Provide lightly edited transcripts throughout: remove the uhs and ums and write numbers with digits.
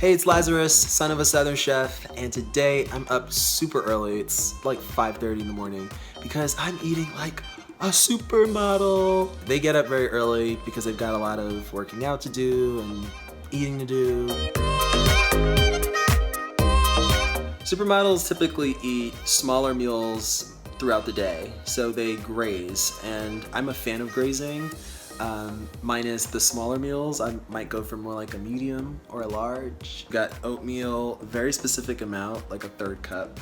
Hey, it's Lazarus, son of a Southern chef, and today I'm up super early. It's like 5:30 in the morning because I'm eating like a supermodel. They get up very early because they've got a lot of working out to do and eating to do. Supermodels typically eat smaller meals throughout the day, so they graze, and I'm a fan of grazing. Minus the smaller meals, I might go for more like a medium or a large. Got oatmeal, very specific amount, like a 1/3 cup.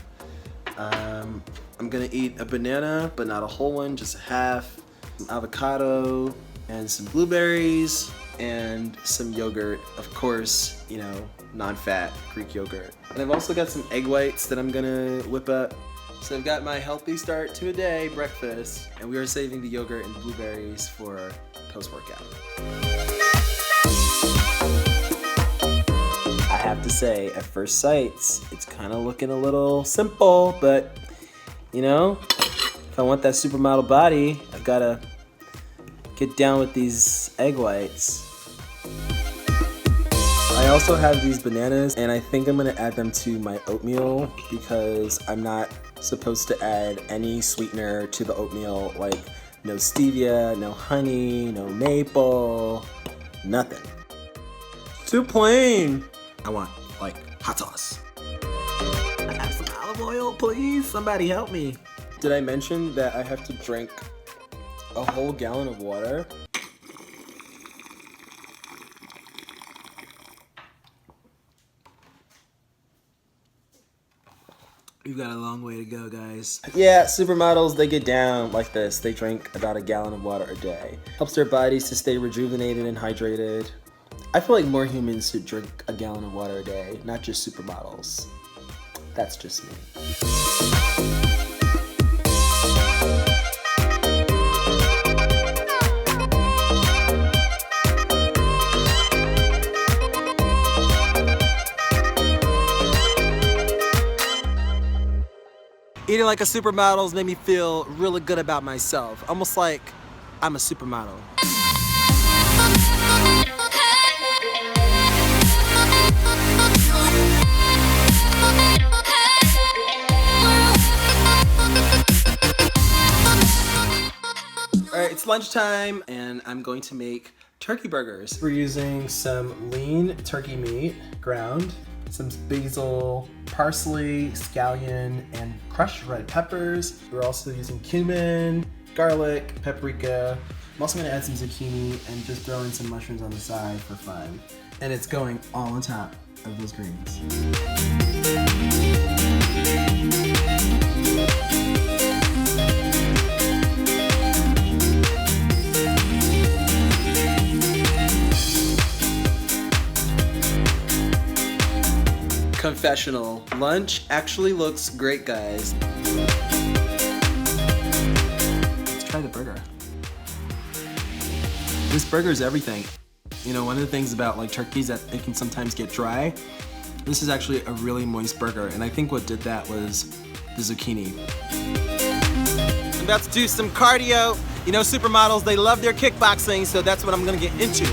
I'm gonna eat a banana, but not a whole one, just a half, some avocado, and some blueberries, and some yogurt. Of course, you know, non-fat Greek yogurt. And I've also got some egg whites that I'm gonna whip up. So I've got my healthy start to a day breakfast, and we are saving the yogurt and blueberries for post-workout. I have to say, at first sight, it's kind of looking a little simple, but you know, if I want that supermodel body, I've got to get down with these egg whites. I also have these bananas, and I think I'm gonna add them to my oatmeal because I'm not supposed to add any sweetener to the oatmeal, like no stevia, no honey, no maple, nothing. Too plain. I want like hot sauce. I have some olive oil, please. Somebody help me. Did I mention that I have to drink a whole gallon of water? We've got a long way to go, guys. Yeah, supermodels, they get down like this. They drink about a gallon of water a day. Helps their bodies to stay rejuvenated and hydrated. I feel like more humans should drink a gallon of water a day, not just supermodels. That's just me. Eating like a supermodel's made me feel really good about myself. Almost like I'm a supermodel. Alright, it's lunchtime and I'm going to make turkey burgers. We're using some lean turkey meat, ground, some basil, parsley, scallion, and crushed red peppers. We're also using cumin, garlic, paprika. I'm also gonna add some zucchini and just throw in some mushrooms on the side for fun. And it's going all on top of those greens. Confessional. Lunch actually looks great, guys. Let's try the burger. This burger is everything. You know, one of the things about like turkeys that they can sometimes get dry. This is actually a really moist burger, and I think what did that was the zucchini. I'm about to do some cardio. You know, supermodels, they love their kickboxing, so that's what I'm gonna get into.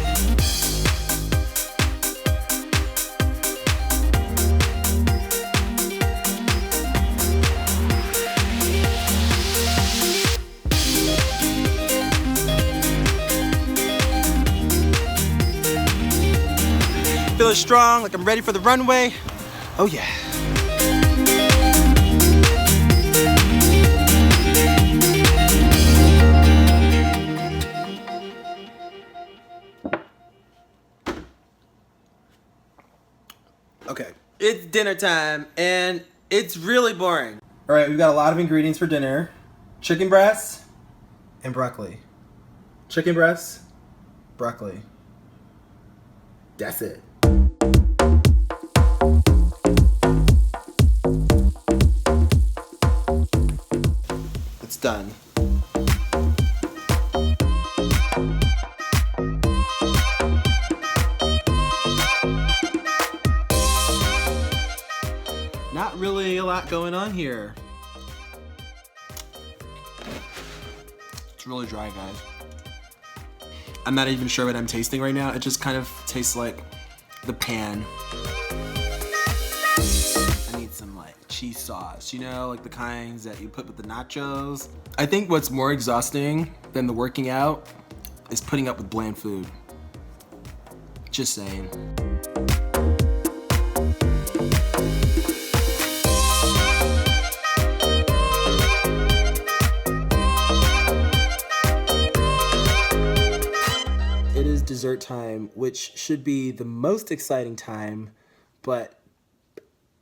Feeling strong, like I'm ready for the runway. Oh yeah. Okay, it's dinner time and it's really boring. All right, we've got a lot of ingredients for dinner. Chicken breasts and broccoli. Chicken breasts, broccoli. That's it. It's done. Not really a lot going on here. It's really dry, guys. I'm not even sure what I'm tasting right now. It just kind of tastes like the pan. I need some like cheese sauce, you know, like the kinds that you put with the nachos. I think what's more exhausting than the working out is putting up with bland food. Just saying. It is dessert time, which should be the most exciting time, but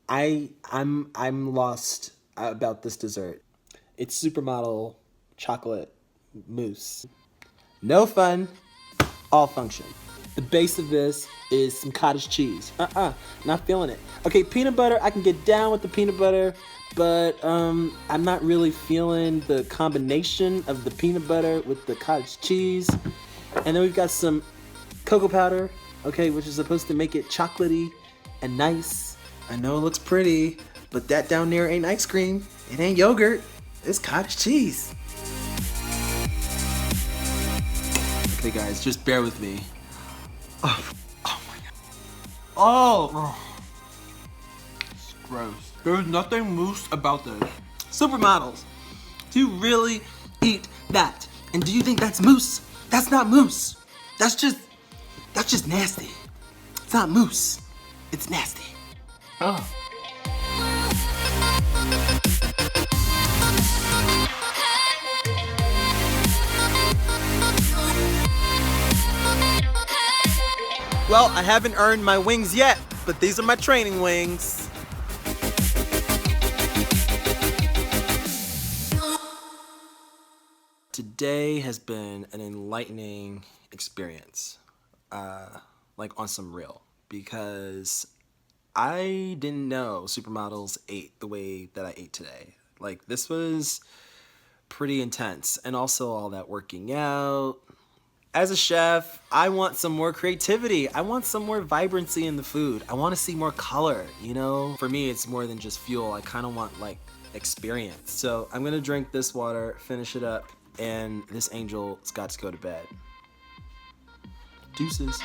I'm lost about this dessert. It's Supermodel chocolate mousse. No fun, all function. The base of this is some cottage cheese. Not feeling it. Okay, peanut butter, I can get down with the peanut butter, but I'm not really feeling the combination of the peanut butter with the cottage cheese. And then we've got some cocoa powder, okay, which is supposed to make it chocolatey and nice. I know it looks pretty, but that down there ain't ice cream. It ain't yogurt. It's cottage cheese. Okay, guys, just bear with me. Oh my god. Oh. It's gross. There's nothing mousse about this. Supermodels, do you really eat that? And do you think that's mousse? That's not mousse. That's just nasty. It's not mousse. It's nasty. Oh. Well, I haven't earned my wings yet, but these are my training wings. Today has been an enlightening experience, like on some real, because I didn't know supermodels ate the way that I ate today. Like, this was pretty intense, and also all that working out. As a chef, I want some more creativity. I want some more vibrancy in the food. I want to see more color, you know? For me, it's more than just fuel. I kind of want, like, experience. So I'm gonna drink this water, finish it up, and this angel's got to go to bed. Deuces.